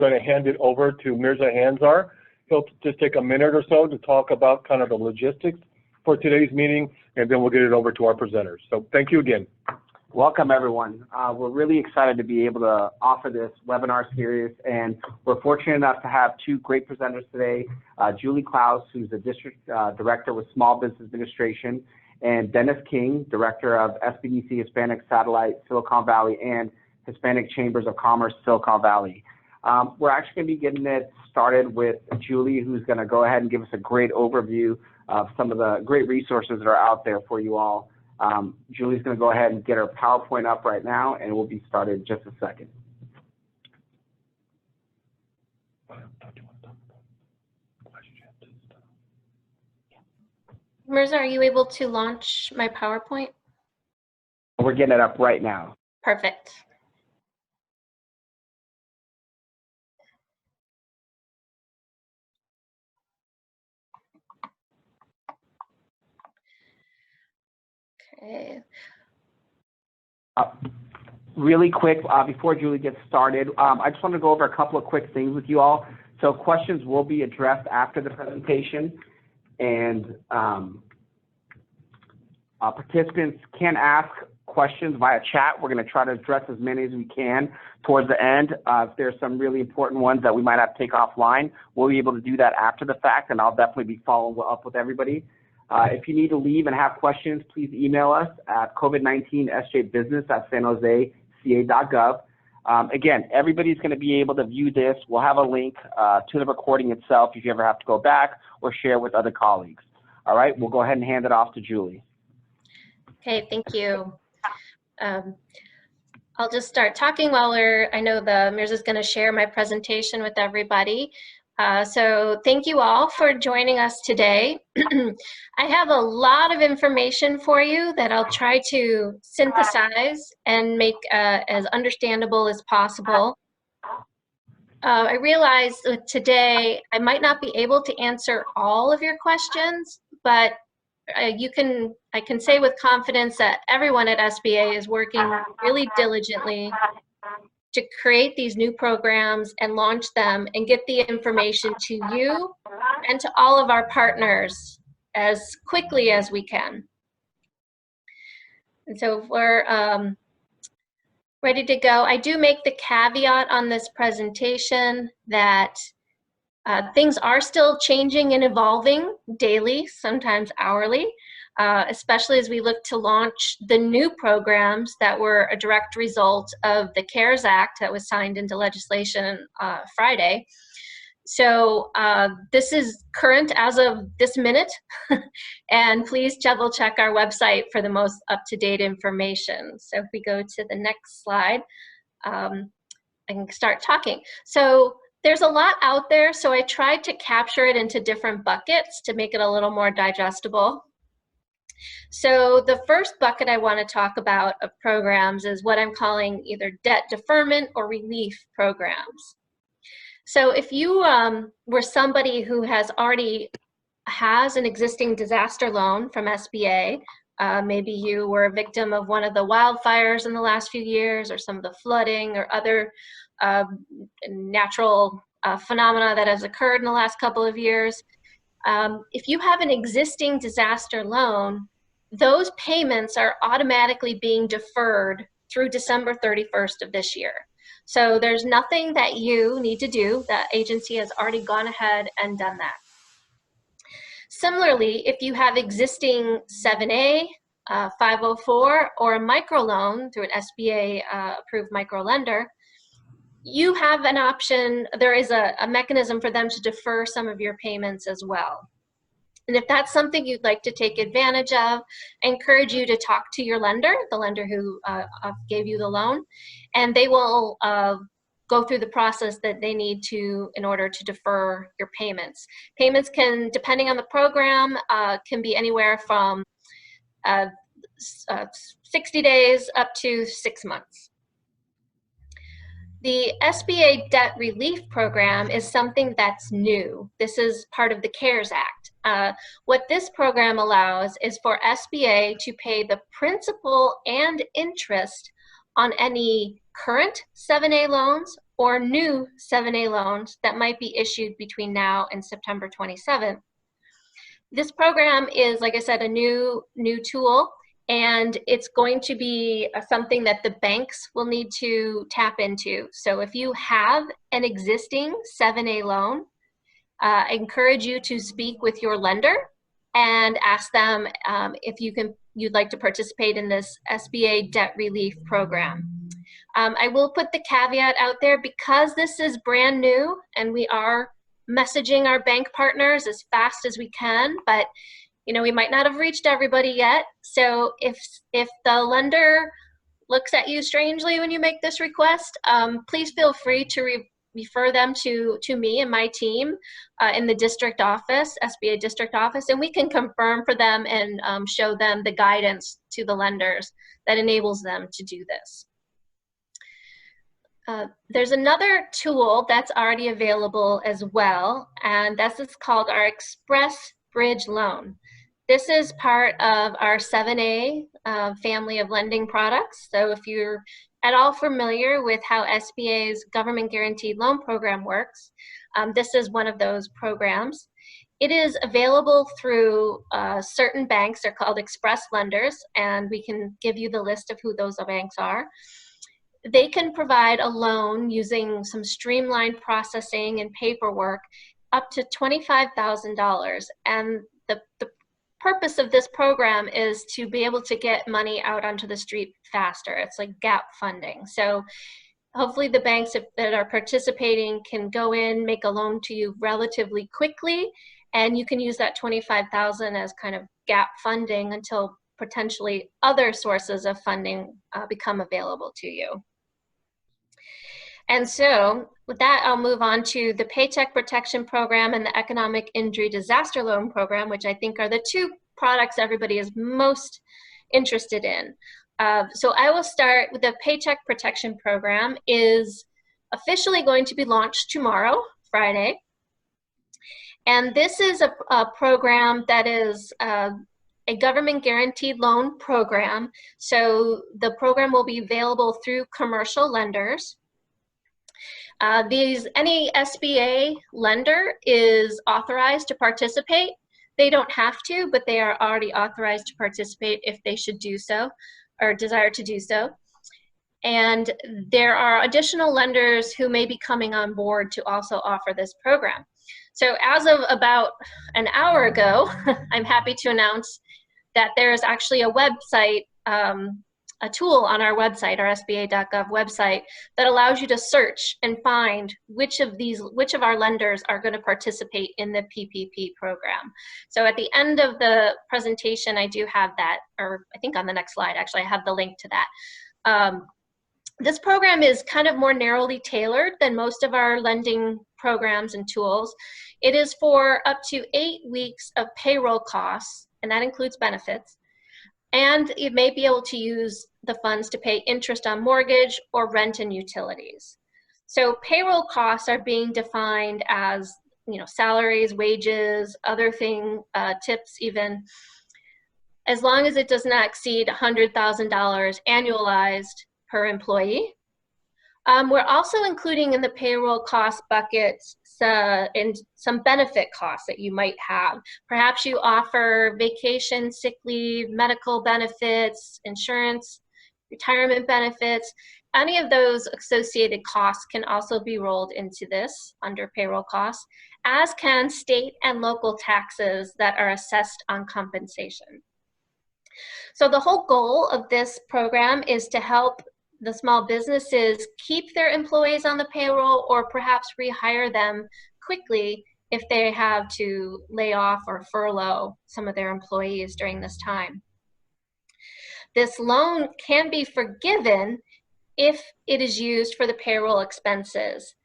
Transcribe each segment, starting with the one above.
going to hand it over to Mirza Hanzar. He'll just take a minute or so to talk about kind of the logistics for today's meeting, and then we'll get it over to our presenters. So thank you again. Welcome, everyone. We're really excited to be able to offer this webinar series, and we're fortunate enough to have two great presenters today, Julie Klaus, who's the District Director with Small Business Administration, and Dennis King, Director of SBDC Hispanic Satellite Silicon Valley and Hispanic Chambers of Commerce Silicon Valley. We're actually going to be getting it started with Julie, who's going to go ahead and give us a great overview of some of the great resources that are out there for you all. Julie's going to go ahead and get her PowerPoint up right now, and we'll be started in just a second. Mirza, are you able to launch my PowerPoint? We're getting it up right now. Perfect. Okay. Really quick, before Julie gets started, I just want to go over a couple of quick things with you all. So questions will be addressed after the presentation, and participants can ask questions via chat. We're going to try to address as many as we can towards the end. If there's some really important ones that we might have to take offline, we'll be able to do that after the fact, and I'll definitely be following up with everybody. If you need to leave and have questions, please email us at COVID-19sjbusiness@sanjoseca.gov. Again, everybody's going to be able to view this. We'll have a link to the recording itself if you ever have to go back or share with other colleagues. All right, we'll go ahead and hand it off to Julie. Okay, thank you. I'll just start talking while I know Mirza's going to share my presentation with everybody. So thank you all for joining us today. I have a lot of information for you that I'll try to synthesize and make as understandable as possible. I realize that today I might not be able to answer all of your questions, but I can say with confidence that everyone at SBA is working really diligently to create these new programs and launch them and get the information to you and to all of our partners as quickly as we can. And so if we're ready to go, I do make the caveat on this presentation that things are still changing and evolving daily, sometimes hourly, especially as we look to launch the new programs that were a direct result of the CARES Act that was signed into legislation Friday. So this is current as of this minute, and please double check our website for the most up-to-date information. So if we go to the next slide, I can start talking. So there's a lot out there, so I tried to capture it into different buckets to make it a little more digestible. So the first bucket I want to talk about of programs is what I'm calling either debt deferment or relief programs. So if you were somebody who has an existing disaster loan from SBA, maybe you were a victim of one of the wildfires in the last few years or some of the flooding or other natural phenomena that has occurred in the last couple of years. If you have an existing disaster loan, those payments are automatically being deferred through December 31st of this year. So there's nothing that you need to do. The agency has already gone ahead and done that. Similarly, if you have existing 7A, 504, or a microloan through an SBA approved microlender, you have an option. There is a mechanism for them to defer some of your payments as well. And if that's something you'd like to take advantage of, I encourage you to talk to your lender, the lender who gave you the loan, and they will go through the process that they need to in order to defer your payments. Payments can, depending on the program, can be anywhere from 60 days up to 6 months. The SBA Debt Relief Program is something that's new. This is part of the CARES Act. What this program allows is for SBA to pay the principal and interest on any current 7A loans or new 7A loans that might be issued between now and September 27th. This program is, like I said, a new tool, and it's going to be something that the banks will need to tap into. So if you have an existing 7A loan, I encourage you to speak with your lender and ask them if you'd like to participate in this SBA debt relief program. I will put the caveat out there, because this is brand new and we are messaging our bank partners as fast as we can, but we might not have reached everybody yet. So if the lender looks at you strangely when you make this request, please feel free to refer them to me and my team in the district office, SBA district office, and we can confirm for them and show them the guidance to the lenders that enables them to do this. There's another tool that's already available as well, and this is called our Express Bridge Loan. This is part of our 7A family of lending products. So if you're at all familiar with how SBA's government guaranteed loan program works, this is one of those programs. It is available through certain banks. They're called express lenders, and we can give you the list of who those banks are. They can provide a loan using some streamlined processing and paperwork up to $25,000. And the purpose of this program is to be able to get money out onto the street faster. It's like gap funding. So hopefully the banks that are participating can go in, make a loan to you relatively quickly, and you can use that $25,000 as kind of gap funding until potentially other sources of funding become available to you. And so with that, I'll move on to the Paycheck Protection Program and the Economic Injury Disaster Loan Program, which I think are the two products everybody is most interested in. So I will start with the Paycheck Protection Program. Is officially going to be launched tomorrow, Friday. And this is a program that is a government guaranteed loan program. So the program will be available through commercial lenders. Any SBA lender is authorized to participate. They don't have to, but they are already authorized to participate if they should do so or desire to do so. And there are additional lenders who may be coming on board to also offer this program. So as of about an hour ago, I'm happy to announce that there is actually a website, a tool on our website, our SBA.gov website, that allows you to search and find which of our lenders are going to participate in the PPP program. So at the end of the presentation, I do have that, or I think on the next slide, actually, I have the link to that. This program is kind of more narrowly tailored than most of our lending programs and tools. It is for up to 8 weeks of payroll costs, and that includes benefits. And you may be able to use the funds to pay interest on mortgage or rent and utilities. So payroll costs are being defined as, salaries, wages, other tips even, as long as it does not exceed $100,000 annualized per employee. We're also including in the payroll cost buckets some benefit costs that you might have. Perhaps you offer vacation, sick leave, medical benefits, insurance, retirement benefits. Any of those associated costs can also be rolled into this under payroll costs, as can state and local taxes that are assessed on compensation. So the whole goal of this program is to help the small businesses keep their employees on the payroll, or perhaps rehire them quickly if they have to lay off or furlough some of their employees during this time. This loan can be forgiven if it is used for the payroll expenses,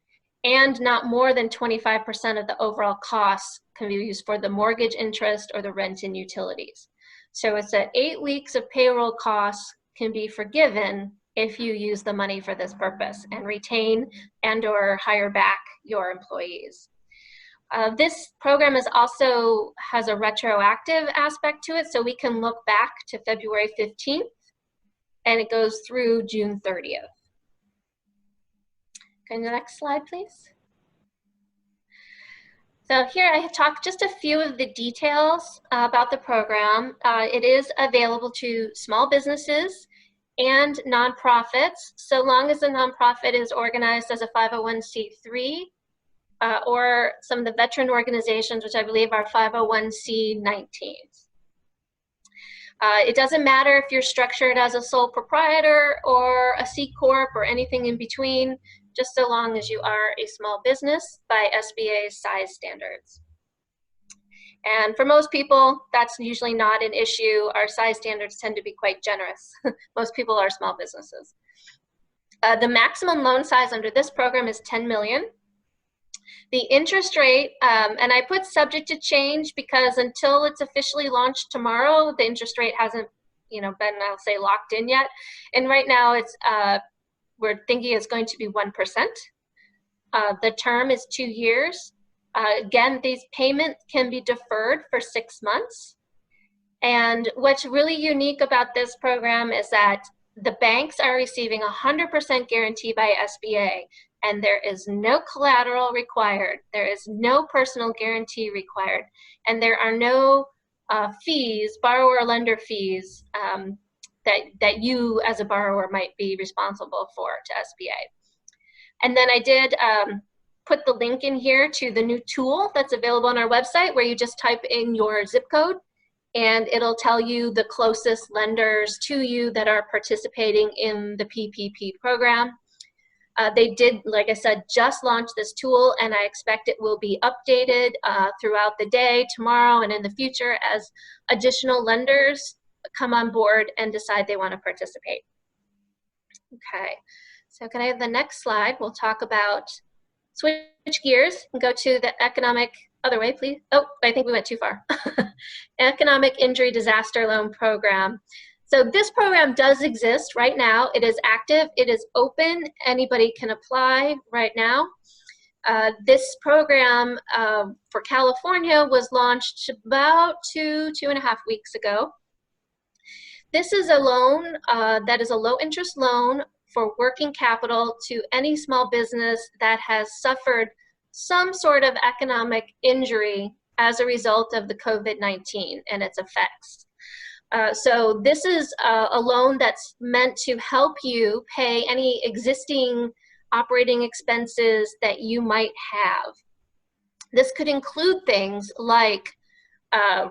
and not more than 25% of the overall costs can be used for the mortgage interest or the rent and utilities. So it's that 8 weeks of payroll costs can be forgiven if you use the money for this purpose and retain and or hire back your employees. This program also has a retroactive aspect to it, so we can look back to February 15th, and it goes through June 30th. Can the next slide, please? So here I talk just a few of the details about the program. It is available to small businesses and nonprofits, so long as the nonprofit is organized as a 501c3 or some of the veteran organizations, which I believe are 501c19s. It doesn't matter if you're structured as a sole proprietor or a C Corp or anything in between, just so long as you are a small business by SBA size standards. And for most people, that's usually not an issue. Our size standards tend to be quite generous. Most people are small businesses. The maximum loan size under this program is $10 million. The interest rate, and I put subject to change because until it's officially launched tomorrow, the interest rate hasn't, been, I'll say, locked in yet. And right now, it's we're thinking it's going to be 1%. The term is 2 years. Again, these payments can be deferred for 6 months. And what's really unique about this program is that the banks are receiving 100% guarantee by SBA, and there is no collateral required. There is no personal guarantee required, and there are no fees, borrower lender fees, that you as a borrower might be responsible for to SBA. And then I did put the link in here to the new tool that's available on our website where you just type in your zip code and it'll tell you the closest lenders to you that are participating in the PPP program. They did, like I said, just launch this tool, and I expect it will be updated throughout the day, tomorrow, and in the future as additional lenders come on board and decide they want to participate. Okay, so can I have the next slide? We'll talk about, switch gears and go to the economic, other way, please. Oh, I think we went too far. Economic Injury Disaster Loan Program. So this program does exist right now. It is active, it is open, anybody can apply right now. This program for California was launched about 2.5 weeks ago. This is a loan that is a low interest loan for working capital to any small business that has suffered some sort of economic injury as a result of the COVID-19 and its effects. So this is a loan that's meant to help you pay any existing operating expenses that you might have. This could include things like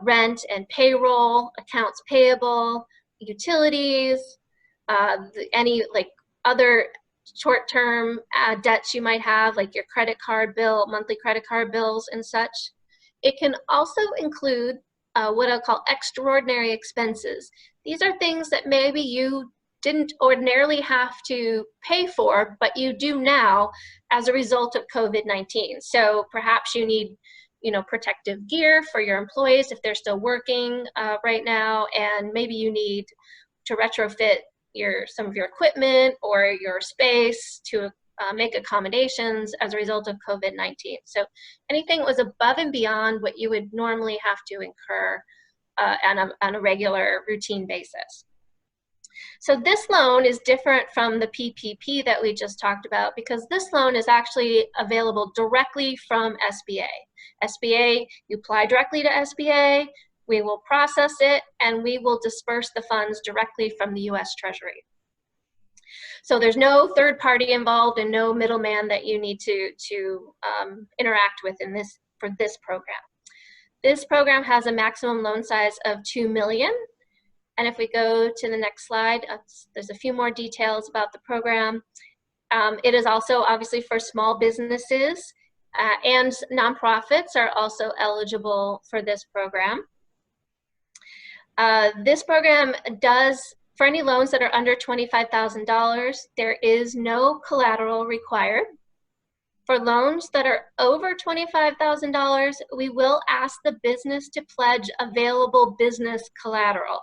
rent and payroll, accounts payable, utilities, any like other short-term debts you might have, like your credit card bill, monthly credit card bills and such. It can also include what I'll call extraordinary expenses. These are things that maybe you didn't ordinarily have to pay for, but you do now as a result of COVID-19. So perhaps you need, protective gear for your employees if they're still working right now, and maybe you need to retrofit some of your equipment or your space to make accommodations as a result of COVID-19. So anything that was above and beyond what you would normally have to incur on a regular routine basis. So this loan is different from the PPP that we just talked about because this loan is actually available directly from SBA. SBA, you apply directly to SBA, we will process it, and we will disperse the funds directly from the US Treasury. So there's no third party involved and no middleman that you need to interact with for this program. This program has a maximum loan size of $2 million. And if we go to the next slide, there's a few more details about the program. It is also obviously for small businesses and nonprofits are also eligible for this program. This program does, for any loans that are under $25,000, there is no collateral required. For loans that are over $25,000, we will ask the business to pledge available business collateral.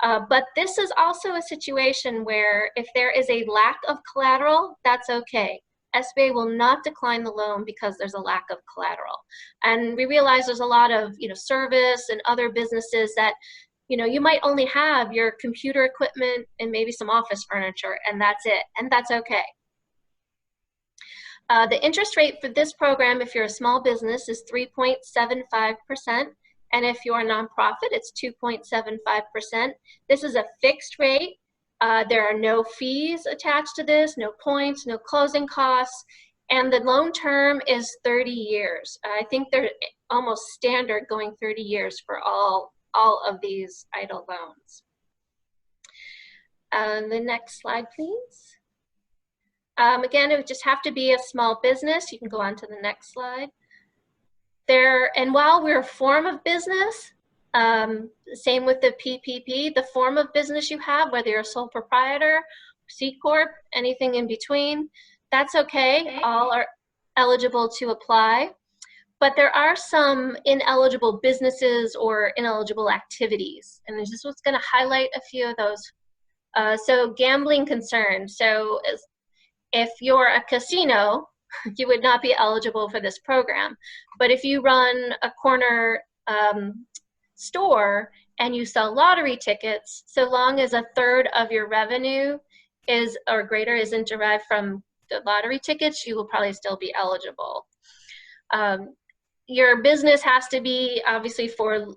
But this is also a situation where if there is a lack of collateral, that's okay. SBA will not decline the loan because there's a lack of collateral. And we realize there's a lot of service and other businesses that you might only have your computer equipment and maybe some office furniture, and that's it, and that's okay. The interest rate for this program, if you're a small business, is 3.75%. And if you're a nonprofit, it's 2.75%. This is a fixed rate. There are no fees attached to this, no points, no closing costs. And the loan term is 30 years. I think they're almost standard going 30 years for all of these EIDL loans. The next slide, please. Again, it would just have to be a small business. You can go on to the next slide. And while we're a form of business, same with the PPP, the form of business you have, whether you're a sole proprietor, C Corp, anything in between, that's okay. All are eligible to apply. But there are some ineligible businesses or ineligible activities. And this is what's going to highlight a few of those. So gambling concerns. So if you're a casino, you would not be eligible for this program. But if you run a corner store and you sell lottery tickets, so long as a third of your revenue is or greater isn't derived from the lottery tickets, you will probably still be eligible. Your business has to be obviously for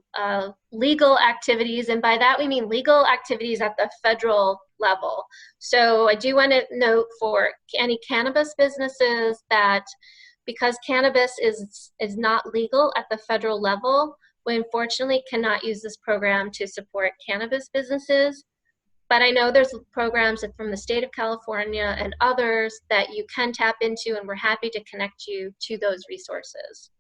legal activities, and by that we mean legal activities at the federal level. So I do want to note for any cannabis businesses that because cannabis is not legal at the federal level, we unfortunately cannot use this program to support cannabis businesses. But I know there's programs from the state of California and others that you can tap into, and we're happy to connect you to those resources.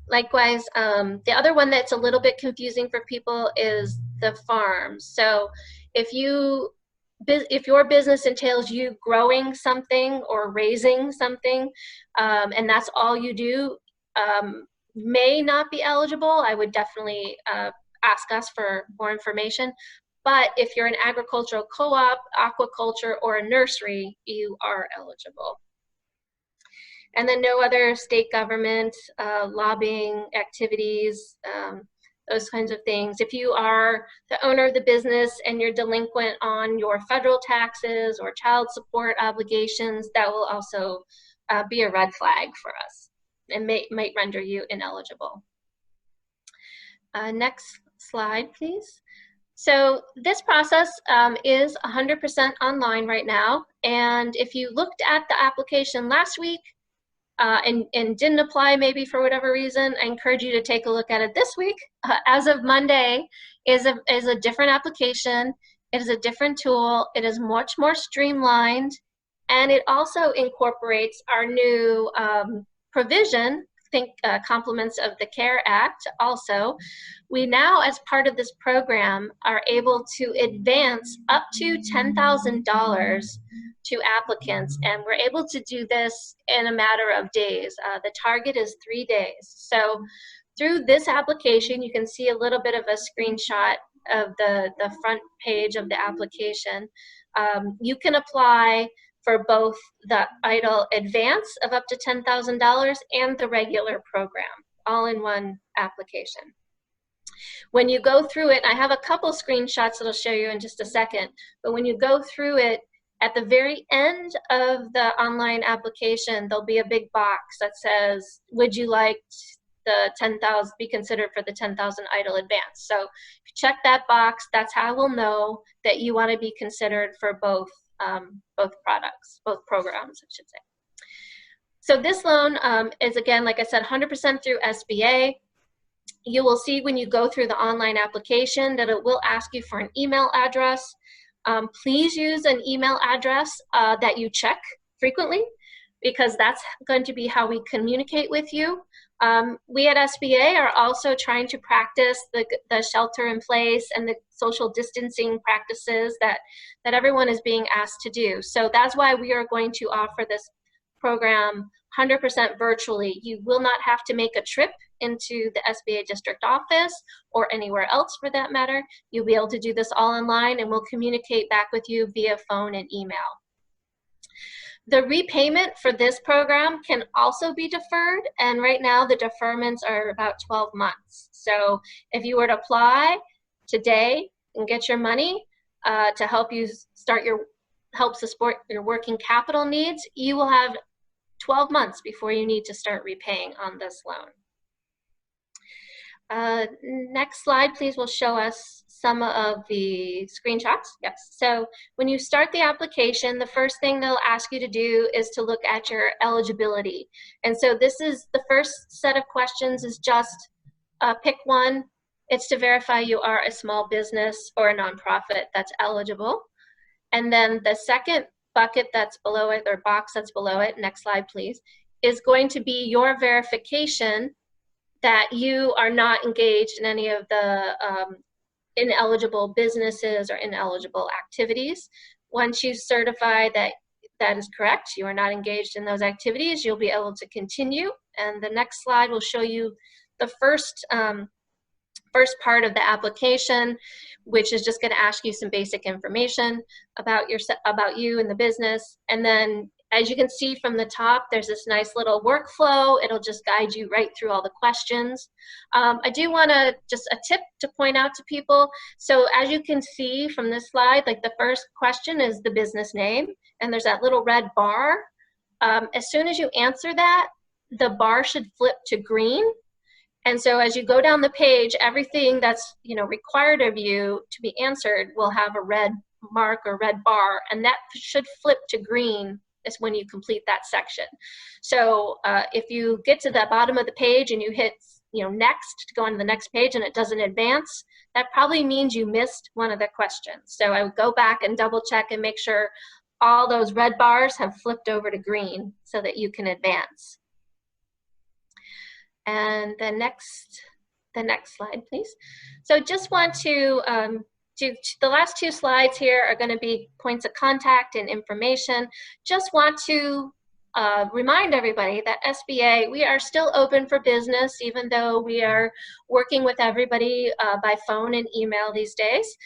Likewise, the other one that's a little bit confusing for people is the farms. So if your business entails you growing something or raising something, and that's all you do, may not be eligible. I would definitely ask us for more information. But if you're an agricultural co-op, aquaculture, or a nursery, you are eligible. And then no other state government, lobbying activities, those kinds of things. If you are the owner of the business and you're delinquent on your federal taxes or child support obligations, that will also be a red flag for us and might render you ineligible. Next slide, please. So this process is 100% online right now. And if you looked at the application last week, and didn't apply maybe for whatever reason, I encourage you to take a look at it this week. As of Monday is a different application. It is a different tool. It is much more streamlined, and it also incorporates our new provision, complements of the CARE Act also. We now, as part of this program, are able to advance up to $10,000 to applicants, and we're able to do this in a matter of days. The target is 3 days. So through this application, you can see a little bit of a screenshot of the front page of the application. You can apply for both the EIDL advance of up to $10,000 and the regular program, all in one application. When you go through it, I have a couple screenshots that I'll show you in just a second, but when you go through it, at the very end of the online application, there'll be a big box that says, would you like the 10,000, be considered for the 10,000 EIDL advance? So if you check that box, that's how we'll know that you want to be considered for both products, both programs, I should say. So this loan is, again, like I said, 100% through SBA. You will see when you go through the online application that it will ask you for an email address. Please use an email address that you check frequently, because that's going to be how we communicate with you. We at SBA are also trying to practice the shelter in place and the social distancing practices that everyone is being asked to do. So that's why we are going to offer this program 100% virtually. You will not have to make a trip into the SBA district office or anywhere else for that matter. You'll be able to do this all online, and we'll communicate back with you via phone and email. The repayment for this program can also be deferred, and right now the deferments are about 12 months. So if you were to apply today and get your money to help you help support your working capital needs, you will have 12 months before you need to start repaying on this loan. Next slide, please, will show us some of the screenshots. Yes, so when you start the application, the first thing they'll ask you to do is to look at your eligibility. And so this is the first set of questions is just pick one. It's to verify you are a small business or a nonprofit that's eligible. And then the second bucket that's below it, or box that's below it, next slide please, is going to be your verification that you are not engaged in any of the ineligible businesses or ineligible activities. Once you certify that that is correct, you are not engaged in those activities, you'll be able to continue. And the next slide will show you the first part of the application, which is just going to ask you some basic information about you and the business. And then, as you can see from the top, there's this nice little workflow. It'll just guide you right through all the questions. I do want to just a tip to point out to people. So as you can see from this slide, like the first question is the business name, and there's that little red bar. As soon as you answer that, the bar should flip to green. And so as you go down the page, everything that's required of you to be answered will have a red mark or red bar, and that should flip to green is when you complete that section. So if you get to the bottom of the page and you hit next to go on to the next page and it doesn't advance, that probably means you missed one of the questions. So I would go back and double check and make sure all those red bars have flipped over to green so that you can advance. And the next slide, please. So just want to the last two slides here are going to be points of contact and information. Just want to remind everybody that SBA, we are still open for business, even though we are working with everybody by phone and email these days.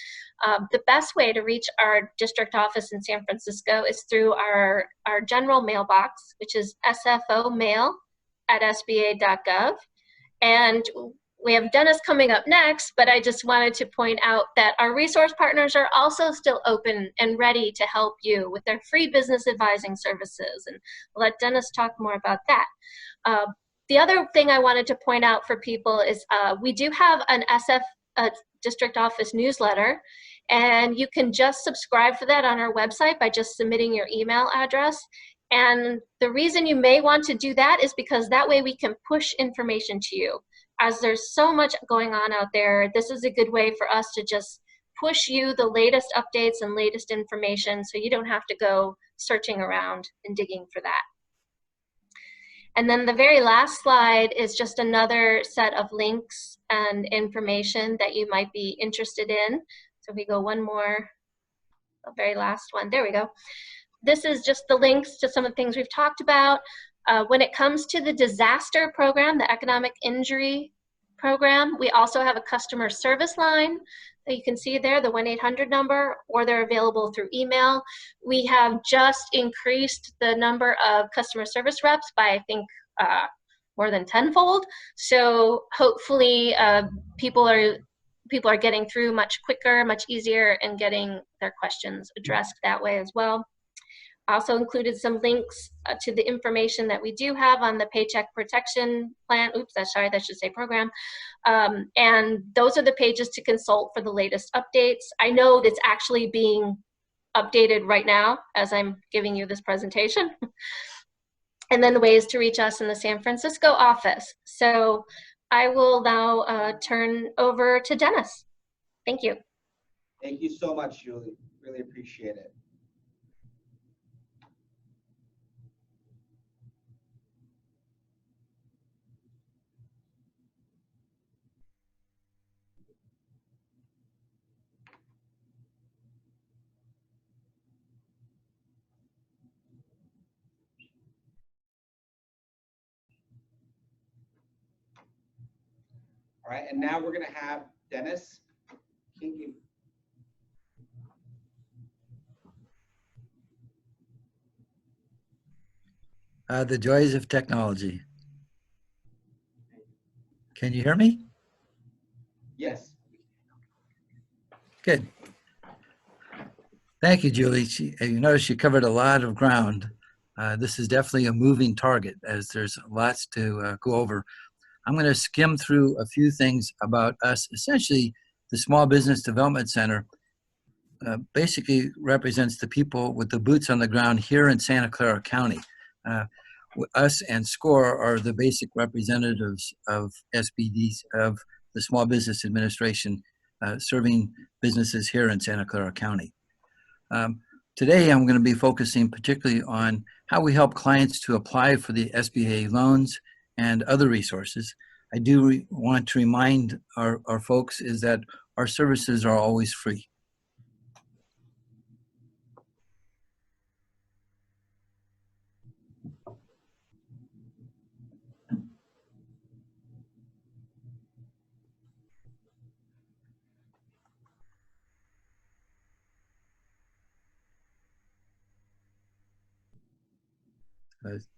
The best way to reach our district office in San Francisco is through our general mailbox, which is sfomail@sba.gov. And we have Dennis coming up next, but I just wanted to point out that our resource partners are also still open and ready to help you with their free business advising services. And we'll let Dennis talk more about that. The other thing I wanted to point out for people is we do have an district office newsletter, and you can just subscribe for that on our website by just submitting your email address. And the reason you may want to do that is because that way we can push information to you. As there's so much going on out there, this is a good way for us to just push you the latest updates and latest information so you don't have to go searching around and digging for that. And then the very last slide is just another set of links and information that you might be interested in. So if we go one more, the very last one, there we go. This is just the links to some of the things we've talked about. When it comes to the disaster program, the economic injury program, we also have a customer service line that you can see there, the 1-800 number, or they're available through email. We have just increased the number of customer service reps by, I think, more than tenfold. So hopefully people are getting through much quicker, much easier, and getting their questions addressed that way as well. Also included some links to the information that we do have on the Paycheck Protection Plan. Oops, sorry, that should say program. And those are the pages to consult for the latest updates. I know that's actually being updated right now as I'm giving you this presentation. And then the ways to reach us in the San Francisco office. So I will now turn over to Dennis. Thank you. Thank you so much, Julie. Really appreciate it. All right, and now we're going to have Dennis. Thank you. The joys of technology. Can you hear me? Yes. Good. Thank you, Julie. You notice she covered a lot of ground. This is definitely a moving target as there's lots to go over. I'm going to skim through a few things about us. Essentially, the Small Business Development Center basically represents the people with the boots on the ground here in Santa Clara County. Us and SCORE are the basic representatives of SBDs, of the Small Business Administration, serving businesses here in Santa Clara County. Today, I'm going to be focusing particularly on how we help clients to apply for the SBA loans and other resources. I do want to remind our folks is that our services are always free.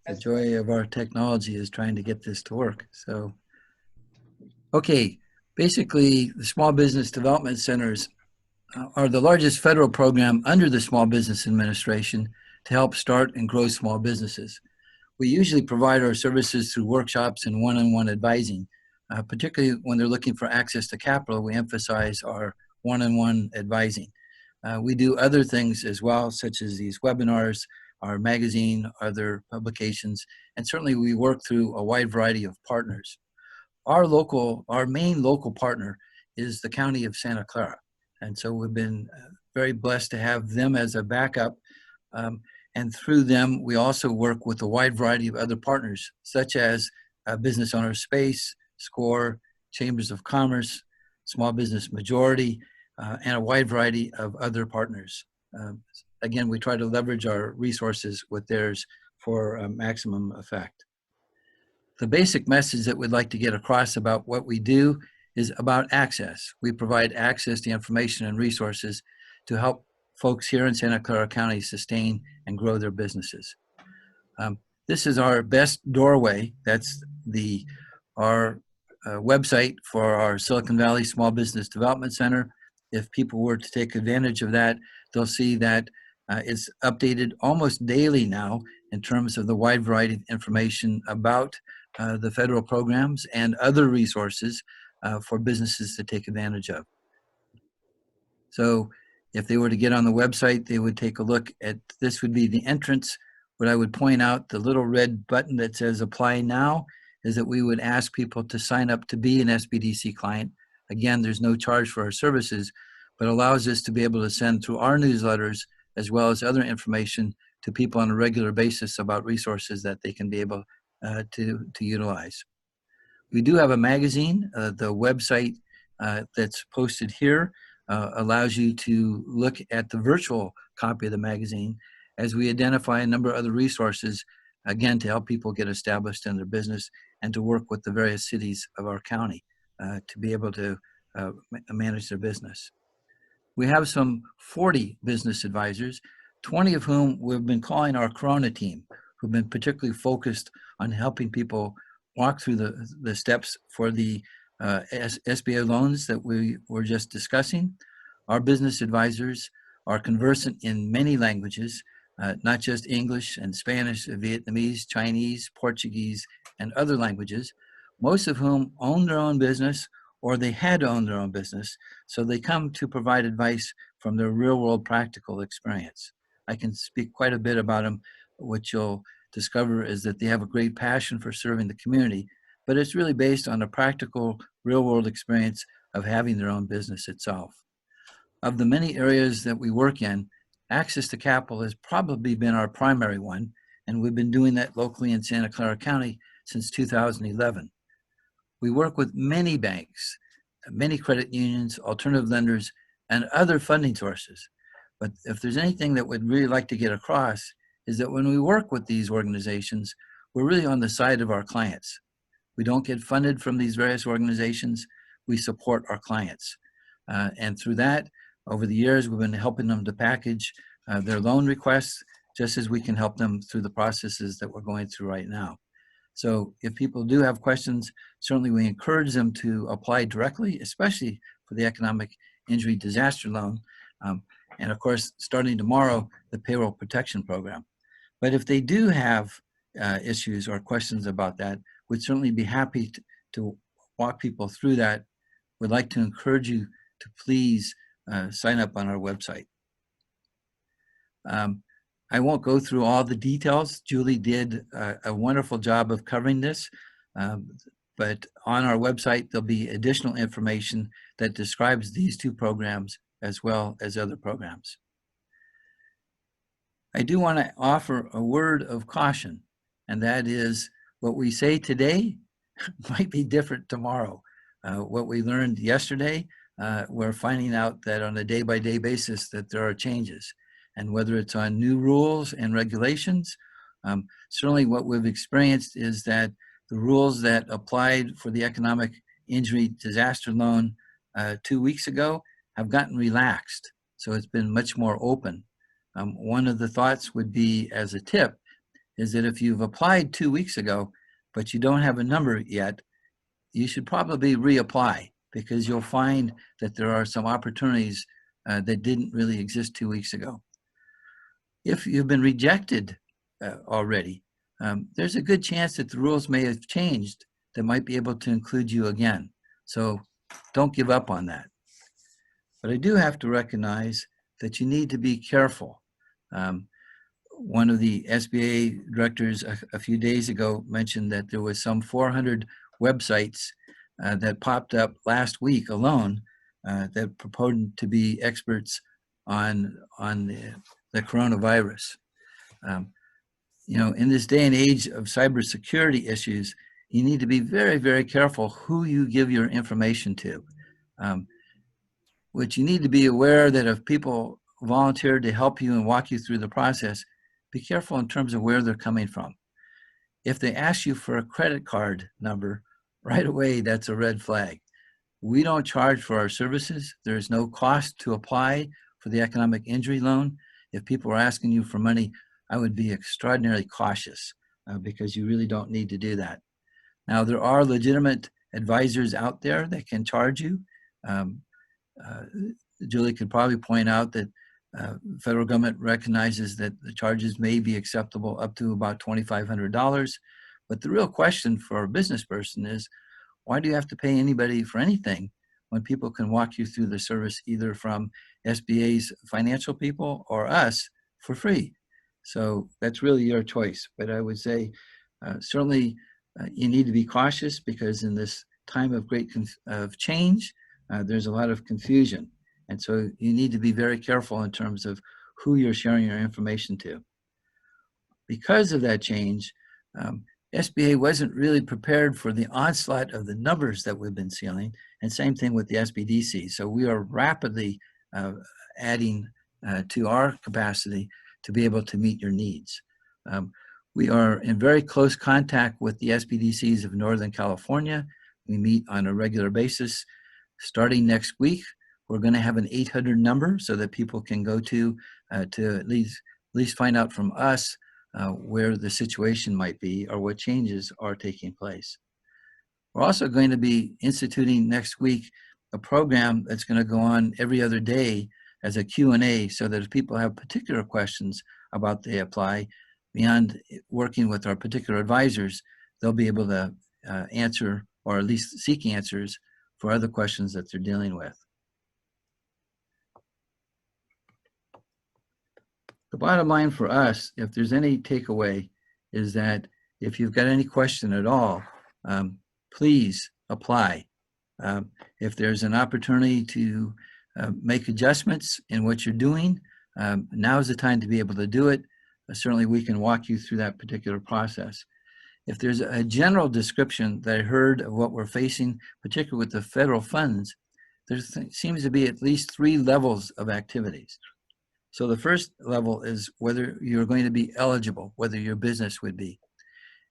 The joy of our technology is trying to get this to work. So, okay, basically the Small Business Development Centers are the largest federal program under the Small Business Administration to help start and grow small businesses. We usually provide our services through workshops and one-on-one advising, particularly when they're looking for access to capital. We emphasize our one-on-one advising. We do other things as well, such as these webinars, our magazine, other publications, and certainly we work through a wide variety of partners. Our main local partner is the County of Santa Clara. And so we've been very blessed to have them as a backup. And through them, we also work with a wide variety of other partners, such as Business Owner Space, SCORE, Chambers of Commerce, Small Business Majority, and a wide variety of other partners. Again, we try to leverage our resources with theirs for maximum effect. The basic message that we'd like to get across about what we do is about access. We provide access to information and resources to help folks here in Santa Clara County sustain and grow their businesses. This is our best doorway. That's our website for our Silicon Valley Small Business Development Center. If people were to take advantage of that, they'll see that it's updated almost daily now in terms of the wide variety of information about the federal programs and other resources for businesses to take advantage of. So if they were to get on the website, they would take a look at, this would be the entrance. What I would point out, the little red button that says apply now, is that we would ask people to sign up to be an SBDC client. Again, there's no charge for our services, but allows us to be able to send through our newsletters as well as other information to people on a regular basis about resources that they can be able to utilize. We do have a magazine. The website that's posted here allows you to look at the virtual copy of the magazine as we identify a number of other resources, again, to help people get established in their business and to work with the various cities of our county to be able to manage their business. We have some 40 business advisors, 20 of whom we've been calling our Corona team, who've been particularly focused on helping people walk through the steps for the SBA loans that we were just discussing. Our business advisors are conversant in many languages, not just English and Spanish, Vietnamese, Chinese, Portuguese, and other languages, most of whom own their own business or they had to own their own business, so they come to provide advice from their real-world practical experience. I can speak quite a bit about them. What you'll discover is that they have a great passion for serving the community, but it's really based on a practical, real-world experience of having their own business itself. Of the many areas that we work in, access to capital has probably been our primary one, and we've been doing that locally in Santa Clara County since 2011. We work with many banks, many credit unions, alternative lenders, and other funding sources. But if there's anything that we'd really like to get across is that when we work with these organizations, we're really on the side of our clients. We don't get funded from these various organizations. We support our clients. And through that, over the years, we've been helping them to package their loan requests, just as we can help them through the processes that we're going through right now. So if people do have questions, certainly we encourage them to apply directly, especially for the economic injury disaster loan. And of course, starting tomorrow, the payroll protection program. But if they do have issues or questions about that, we'd certainly be happy to walk people through that. We'd like to encourage you to please sign up on our website. I won't go through all the details. Julie did a wonderful job of covering this, but on our website, there'll be additional information that describes these two programs as well as other programs. I do want to offer a word of caution, and that is what we say today might be different tomorrow. What we learned yesterday, we're finding out that on a day-by-day basis that there are changes. And whether it's on new rules and regulations, certainly what we've experienced is that the rules that applied for the economic injury disaster loan 2 weeks ago have gotten relaxed. So it's been much more open. One of the thoughts would be, as a tip, is that if you've applied 2 weeks ago, but you don't have a number yet, you should probably reapply, because you'll find that there are some opportunities that didn't really exist 2 weeks ago. If you've been rejected already, there's a good chance that the rules may have changed that might be able to include you again. So don't give up on that. But I do have to recognize that you need to be careful. One of the SBA directors a few days ago mentioned that there was some 400 websites that popped up last week alone that purported to be experts on the coronavirus. You know, in this day and age of cybersecurity issues, you need to be very, very careful who you give your information to. Which you need to be aware that if people volunteer to help you and walk you through the process, be careful in terms of where they're coming from. If they ask you for a credit card number, right away, that's a red flag. We don't charge for our services. There is no cost to apply for the economic injury loan. If people are asking you for money, I would be extraordinarily cautious because you really don't need to do that. Now, there are legitimate advisors out there that can charge you. Julie could probably point out that federal government recognizes that the charges may be acceptable up to about $2,500. But the real question for a business person is, why do you have to pay anybody for anything when people can walk you through the service either from SBA's financial people or us for free? So that's really your choice. But I would say certainly you need to be cautious, because in this time of great change, there's a lot of confusion. And so you need to be very careful in terms of who you're sharing your information to. Because of that change, SBA wasn't really prepared for the onslaught of the numbers that we've been seeing, and same thing with the SBDC. So we are rapidly adding to our capacity to be able to meet your needs. We are in very close contact with the SBDCs of Northern California. We meet on a regular basis. Starting next week, we're going to have an 800 number so that people can go to at least find out from us where the situation might be or what changes are taking place. We're also going to be instituting next week a program that's going to go on every other day as a Q&A, so that if people have particular questions about they apply, beyond working with our particular advisors, they'll be able to answer, or at least seek answers for other questions that they're dealing with. The bottom line for us, if there's any takeaway, is that if you've got any question at all, please apply. If there's an opportunity to make adjustments in what you're doing, now is the time to be able to do it. Certainly we can walk you through that particular process. If there's a general description that I heard of what we're facing, particularly with the federal funds, there seems to be at least 3 levels of activities. So the first level is whether you're going to be eligible, whether your business would be.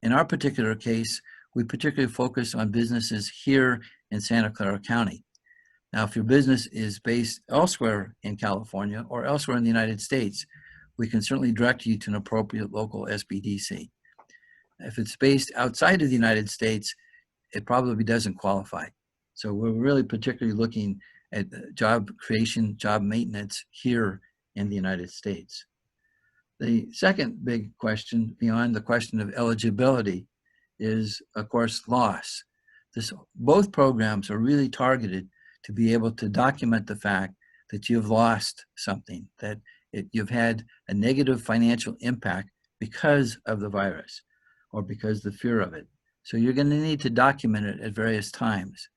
In our particular case, we particularly focus on businesses here in Santa Clara County. Now, if your business is based elsewhere in California or elsewhere in the United States, we can certainly direct you to an appropriate local SBDC. If it's based outside of the United States, it probably doesn't qualify. So we're really particularly looking at job creation, job maintenance here in the United States. The second big question beyond the question of eligibility is, of course, loss. Both programs are really targeted to be able to document the fact that you've lost something, that you've had a negative financial impact because of the virus or because of the fear of it. So you're going to need to document it at various times.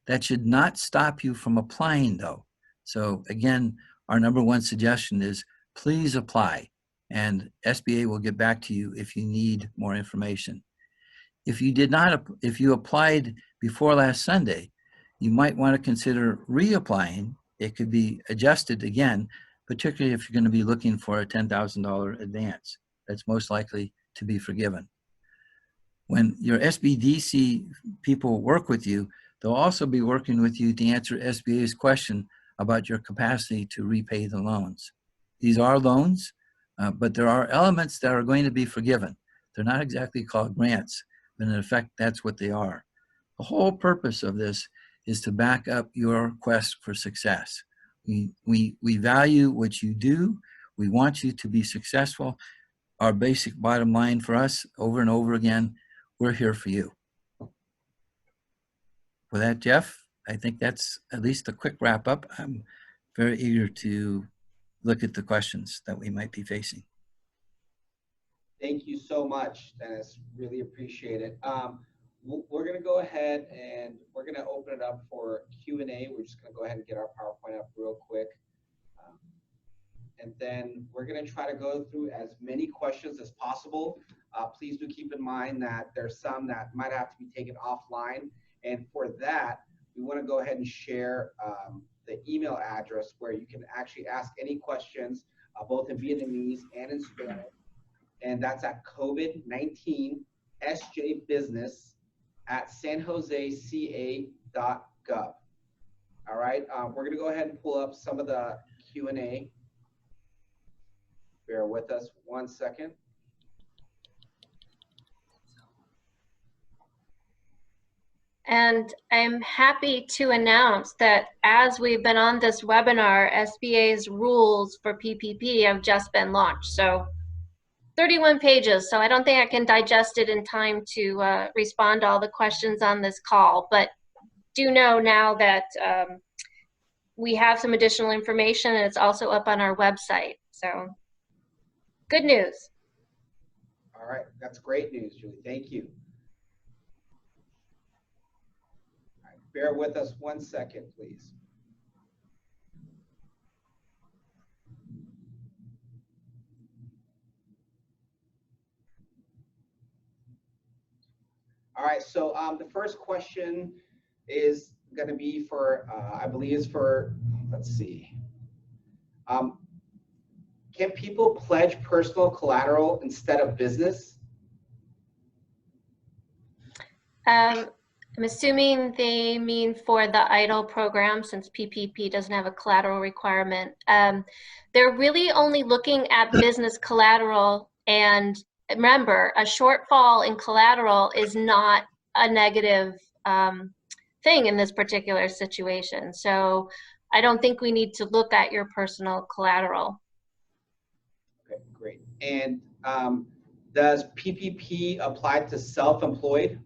That should not stop you from applying, though. So again, our number one suggestion is please apply, and SBA will get back to you if you need more information. If you applied before last Sunday, you might want to consider reapplying. It could be adjusted again, particularly if you're going to be looking for a $10,000 advance. That's most likely to be forgiven. When your SBDC people work with you, they'll also be working with you to answer SBA's question about your capacity to repay the loans. These are loans, but there are elements that are going to be forgiven. They're not exactly called grants, but in effect, that's what they are. The whole purpose of this is to back up your quest for success. We value what you do. We want you to be successful. Our basic bottom line for us, over and over again, we're here for you. With that, Jeff, I think that's at least a quick wrap up. I'm very eager to look at the questions that we might be facing. Thank you so much, Dennis. Really appreciate it. We're going to go ahead and we're going to open it up for Q&A. We're just going to go ahead and get our PowerPoint up real quick. And then we're going to try to go through as many questions as possible. Please do keep in mind that there's some that might have to be taken offline. And for that, we want to go ahead and share the email address where you can actually ask any questions, both in Vietnamese and in Spanish. And that's at COVID-19 sjbusiness@sanjoseca.gov. All right, we're going to go ahead and pull up some of the Q&A. Bear with us 1 second. And I'm happy to announce that as we've been on this webinar, SBA's rules for PPP have just been launched. So 31 pages, so I don't think I can digest it in time to respond to all the questions on this call, but do know now that we have some additional information and it's also up on our website. So good news. All right, that's great news, Julie. Thank you. All right, bear with us 1 second, please. All right, so the first question is going to be for, I believe is for, let's see. Can people pledge personal collateral instead of business? I'm assuming they mean for the EIDL program, since PPP doesn't have a collateral requirement. They're really only looking at business collateral, and remember, a shortfall in collateral is not a negative thing in this particular situation. So I don't think we need to look at your personal collateral. Okay, great. And does PPP apply to self-employed?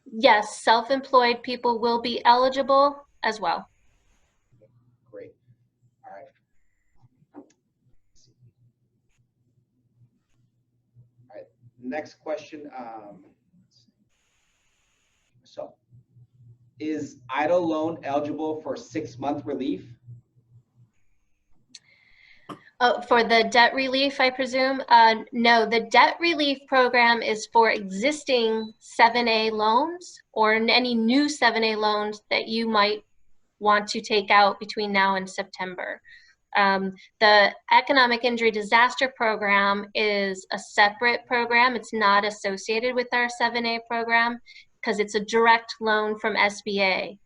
Yes, self-employed people will be eligible as well. Great. All right. All right. Next question. So, is EIDL loan eligible for 6-month relief? Oh, for the debt relief, I presume? No, the debt relief program is for existing 7A loans or any new 7A loans that you might want to take out between now and September. The Economic Injury Disaster Program is a separate program. It's not associated with our 7A program because it's a direct loan from SBA.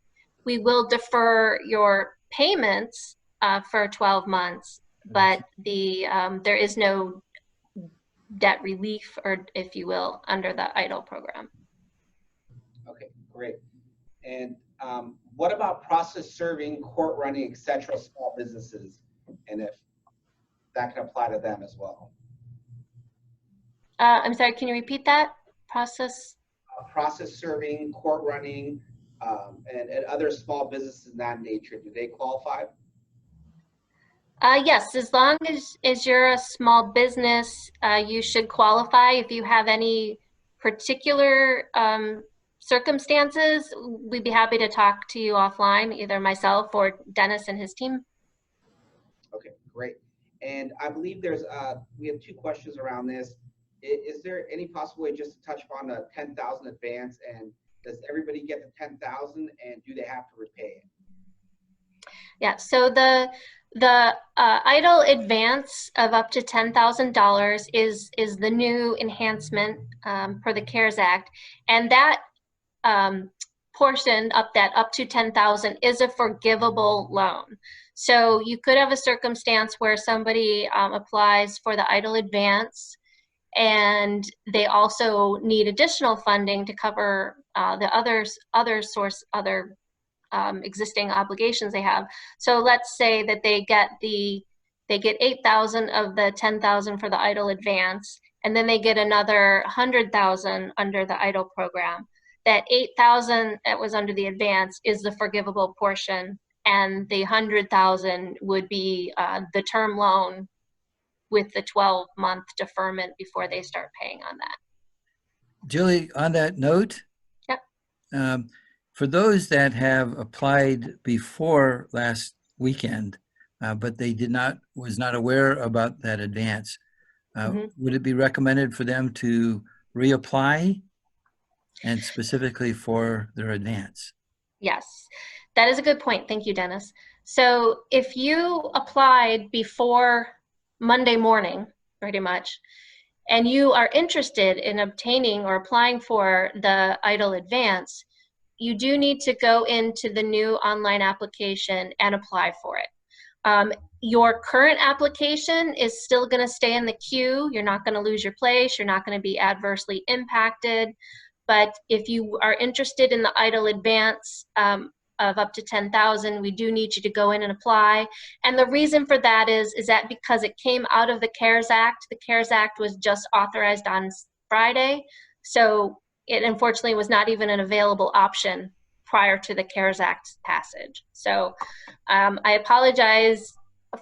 We will defer your payments for 12 months. But there is no debt relief, or if you will, under the EIDL program. Okay, great. And what about process serving, court running, etc., small businesses? And if that can apply to them as well. I'm sorry, can you repeat that? Process? Process serving, court running, and other small businesses in that nature, do they qualify? Yes, as long as you're a small business, you should qualify. If you have any particular circumstances, we'd be happy to talk to you offline, either myself or Dennis and his team. Okay, great. And I believe we have two questions around this. Is there any possible way just to touch upon the 10,000 advance, and does everybody get the 10,000 and do they have to repay it? Yeah, so the EIDL advance of up to $10,000 is the new enhancement for the CARES Act, and that portion up to 10,000 is a forgivable loan. So you could have a circumstance where somebody applies for the EIDL advance, and they also need additional funding to cover the other existing obligations they have. So let's say that they get 8,000 of the 10,000 for the EIDL advance, and then they get another 100,000 under the EIDL program. That 8,000 that was under the advance is the forgivable portion, and the 100,000 would be the term loan with the 12-month deferment before they start paying on that. Julie, on that note, Yep. For those that have applied before last weekend, but they was not aware about that advance, would it be recommended for them to reapply, and specifically for their advance? Yes, that is a good point. Thank you, Dennis. So if you applied before Monday morning, pretty much, and you are interested in obtaining or applying for the EIDL advance, you do need to go into the new online application and apply for it. Your current application is still going to stay in the queue. You're not going to lose your place. You're not going to be adversely impacted. But if you are interested in the EIDL advance of up to 10,000, we do need you to go in and apply. And the reason for that is that because it came out of the CARES Act. The CARES Act was just authorized on Friday. So it unfortunately was not even an available option prior to the CARES Act passage. So I apologize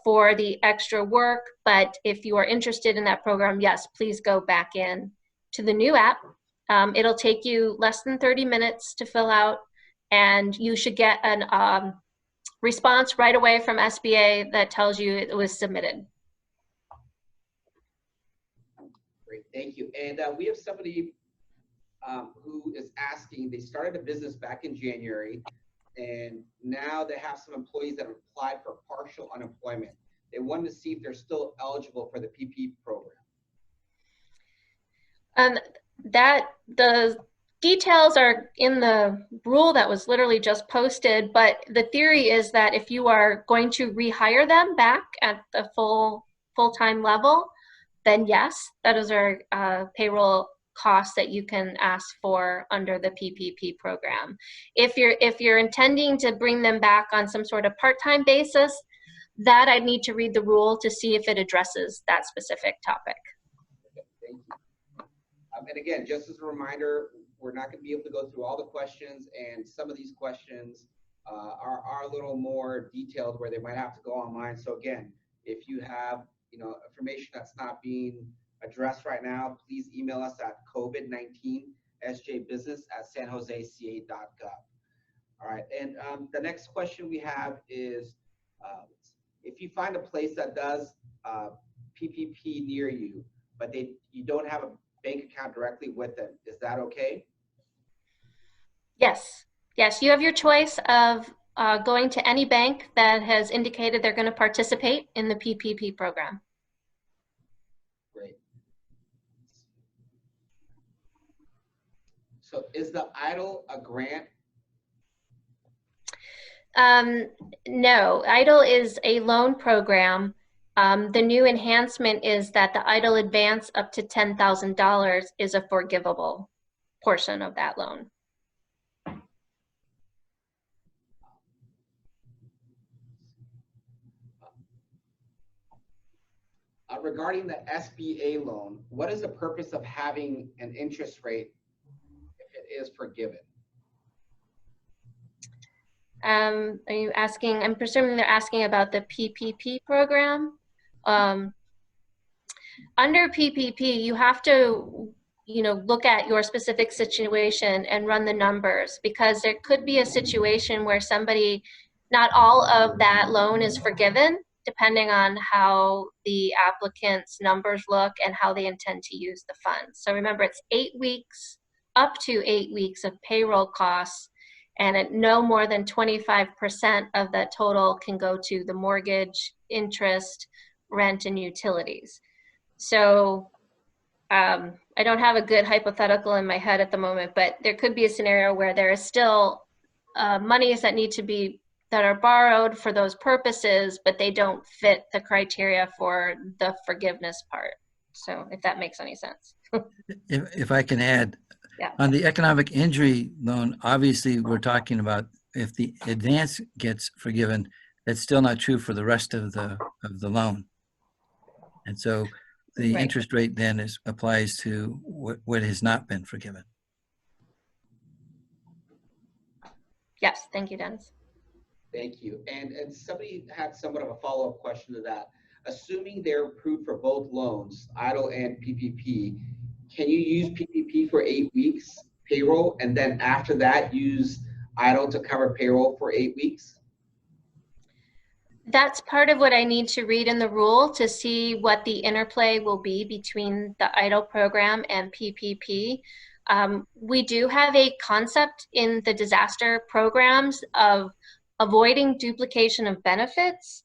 for the extra work, but if you are interested in that program, yes, please go back in to the new app. It'll take you less than 30 minutes to fill out, and you should get an response right away from SBA that tells you it was submitted. Great, thank you. And we have somebody who is asking, they started a business back in January, and now they have some employees that have applied for partial unemployment. They wanted to see if they're still eligible for the PPP program. The details are in the rule that was literally just posted, but the theory is that if you are going to rehire them back at the full-time level, then yes, that is our payroll costs that you can ask for under the PPP program. If you're intending to bring them back on some sort of part-time basis, that I'd need to read the rule to see if it addresses that specific topic. Okay, thank you. And again, just as a reminder, we're not going to be able to go through all the questions, and some of these questions are a little more detailed where they might have to go online. So again, if you have information that's not being addressed right now, please email us at covid19sjbusiness@sanjoseca.gov. All right, and the next question we have is, if you find a place that does PPP near you, but you don't have a bank account directly with them, is that okay? Yes, you have your choice of going to any bank that has indicated they're going to participate in the PPP program. Great. So is the EIDL a grant? No, EIDL is a loan program. The new enhancement is that the EIDL advance up to $10,000 is a forgivable portion of that loan. regarding the SBA loan, what is the purpose of having an interest rate if it is forgiven? Are you asking, I'm presuming they're asking about the PPP program. Under PPP, you have to, look at your specific situation and run the numbers, because there could be a situation where not all of that loan is forgiven, depending on how the applicant's numbers look and how they intend to use the funds. So remember, it's 8 weeks, up to 8 weeks of payroll costs, and at no more than 25% of that total can go to the mortgage, interest, rent, and utilities. So I don't have a good hypothetical in my head at the moment, but there could be a scenario where there is still monies that are borrowed for those purposes, but they don't fit the criteria for the forgiveness part. So if that makes any sense. If I can add, Yeah. on the economic injury loan, obviously we're talking about if the advance gets forgiven, that's still not true for the rest of the loan. And so the Right. interest rate then applies to what has not been forgiven. Yes, thank you, Dennis. Thank you. And somebody had somewhat of a follow-up question to that. Assuming they're approved for both loans, EIDL and PPP, can you use PPP for 8 weeks payroll, and then after that use EIDL to cover payroll for 8 weeks? That's part of what I need to read in the rule to see what the interplay will be between the EIDL program and PPP. We do have a concept in the disaster programs of avoiding duplication of benefits,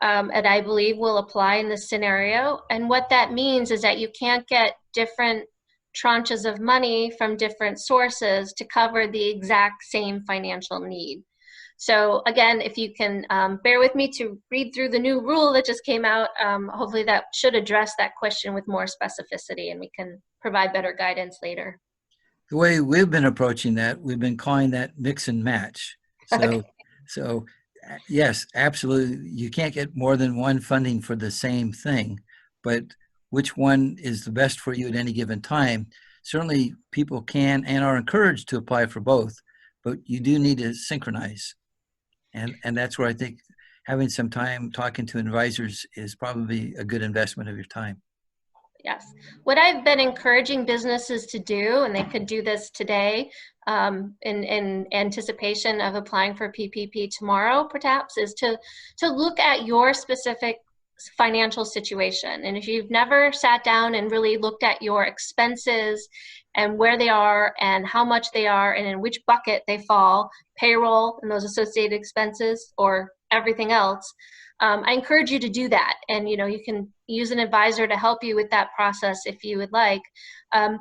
and I believe will apply in this scenario. And what that means is that you can't get different tranches of money from different sources to cover the exact same financial need. So again, if you can bear with me to read through the new rule that just came out, hopefully that should address that question with more specificity, and we can provide better guidance later. The way we've been approaching that, we've been calling that mix and match. Okay. So yes, absolutely. You can't get more than one funding for the same thing, but which one is the best for you at any given time? Certainly people can and are encouraged to apply for both, but you do need to synchronize. And that's where I think having some time talking to advisors is probably a good investment of your time. Yes. What I've been encouraging businesses to do, and they could do this today in anticipation of applying for PPP tomorrow, perhaps, is to look at your specific financial situation. And if you've never sat down and really looked at your expenses and where they are and how much they are and in which bucket they fall, payroll and those associated expenses or everything else, I encourage you to do that. And you can use an advisor to help you with that process if you would like,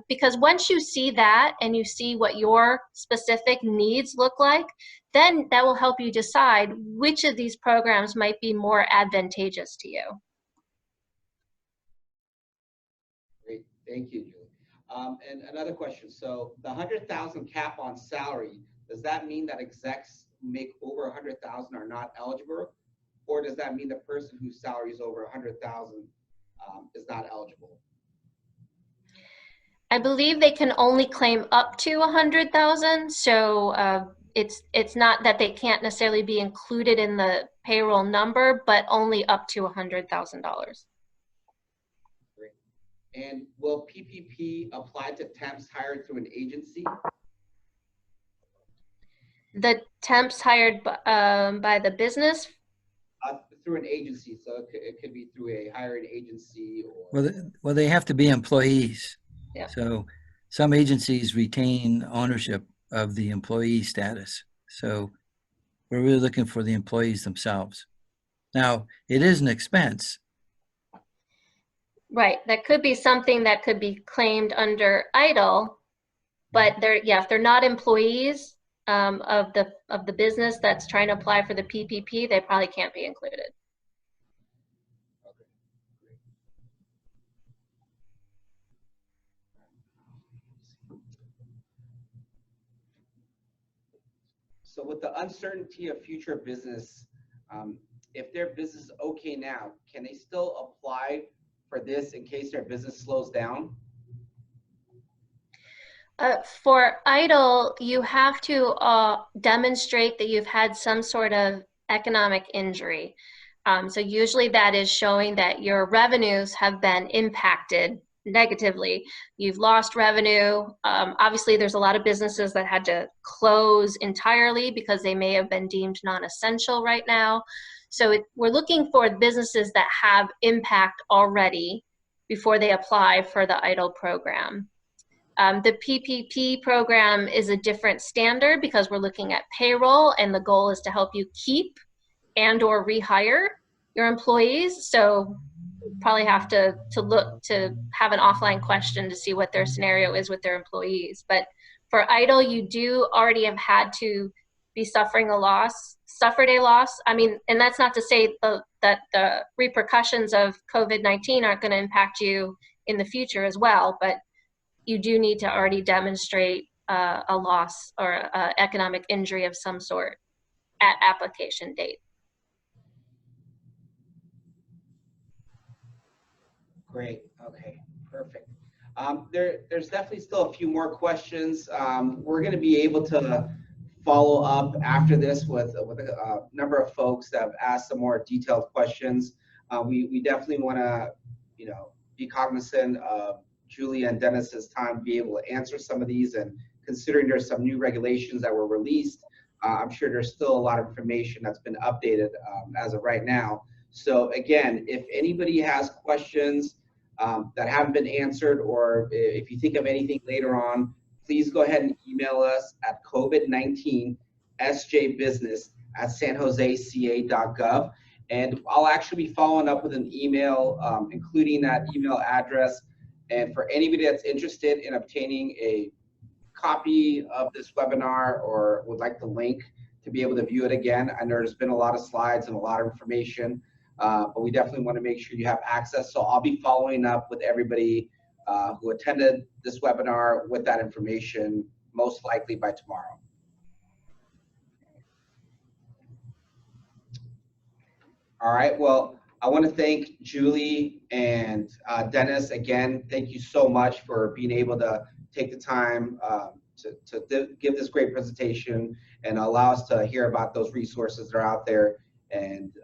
because once you see that and you see what your specific needs look like, then that will help you decide which of these programs might be more advantageous to you. Great, thank you, Julie. And another question. So the 100,000 cap on salary, does that mean that execs who make over 100,000 are not eligible? Or does that mean the person whose salary is over 100,000 is not eligible? I believe they can only claim up to 100,000. So it's not that they can't necessarily be included in the payroll number, but only up to $100,000. Great. And will PPP apply to temps hired through an agency? The temps hired by the business? Through an agency, so it could be through a hiring agency or. Well, they have to be employees. Yeah. So some agencies retain ownership of the employee status. So we're really looking for the employees themselves. Now, it is an expense. Right. That could be something that could be claimed under EIDL, but if they're not employees of the business that's trying to apply for the PPP, they probably can't be included. Okay, great. So with the uncertainty of future business, if their business is okay now, can they still apply for this in case their business slows down? For EIDL, you have to demonstrate that you've had some sort of economic injury. So usually that is showing that your revenues have been impacted negatively. You've lost revenue. Obviously, there's a lot of businesses that had to close entirely because they may have been deemed non-essential right now. So we're looking for businesses that have impact already before they apply for the EIDL program. The PPP program is a different standard because we're looking at payroll, and the goal is to help you keep and or rehire your employees. So probably have to look to have an offline question to see what their scenario is with their employees. But for EIDL, you do already have had to be suffered a loss. I mean, and that's not to say that the repercussions of COVID-19 aren't going to impact you in the future as well, but you do need to already demonstrate a loss or economic injury of some sort at application date. Great. Okay. Perfect. There's definitely still a few more questions. We're going to be able to follow up after this with a number of folks that have asked some more detailed questions. We definitely want to, be cognizant of Julie and Dennis's time to be able to answer some of these, and considering there's some new regulations that were released, I'm sure there's still a lot of information that's been updated as of right now. So again, if anybody has questions that haven't been answered, or if you think of anything later on, please go ahead and email us at covid19sjbusiness@sanjoseca.gov. And I'll actually be following up with an email, including that email address. And for anybody that's interested in obtaining a copy of this webinar or would like the link to be able to view it again, I know there's been a lot of slides and a lot of information, but we definitely want to make sure you have access. So I'll be following up with everybody who attended this webinar with that information, most likely by tomorrow. All right, well, I want to thank Julie and Dennis again. Thank you so much for being able to take the time to give this great presentation and allow us to hear about those resources that are out there. And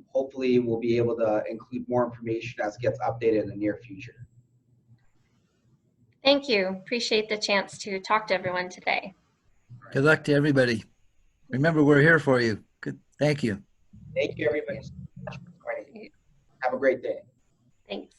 hopefully we'll be able to include more information as it gets updated in the near future. Thank you. Appreciate the chance to talk to everyone today. Good luck to everybody. Remember, we're here for you. Good. Thank you. Thank you, everybody. Have a great day. Thanks.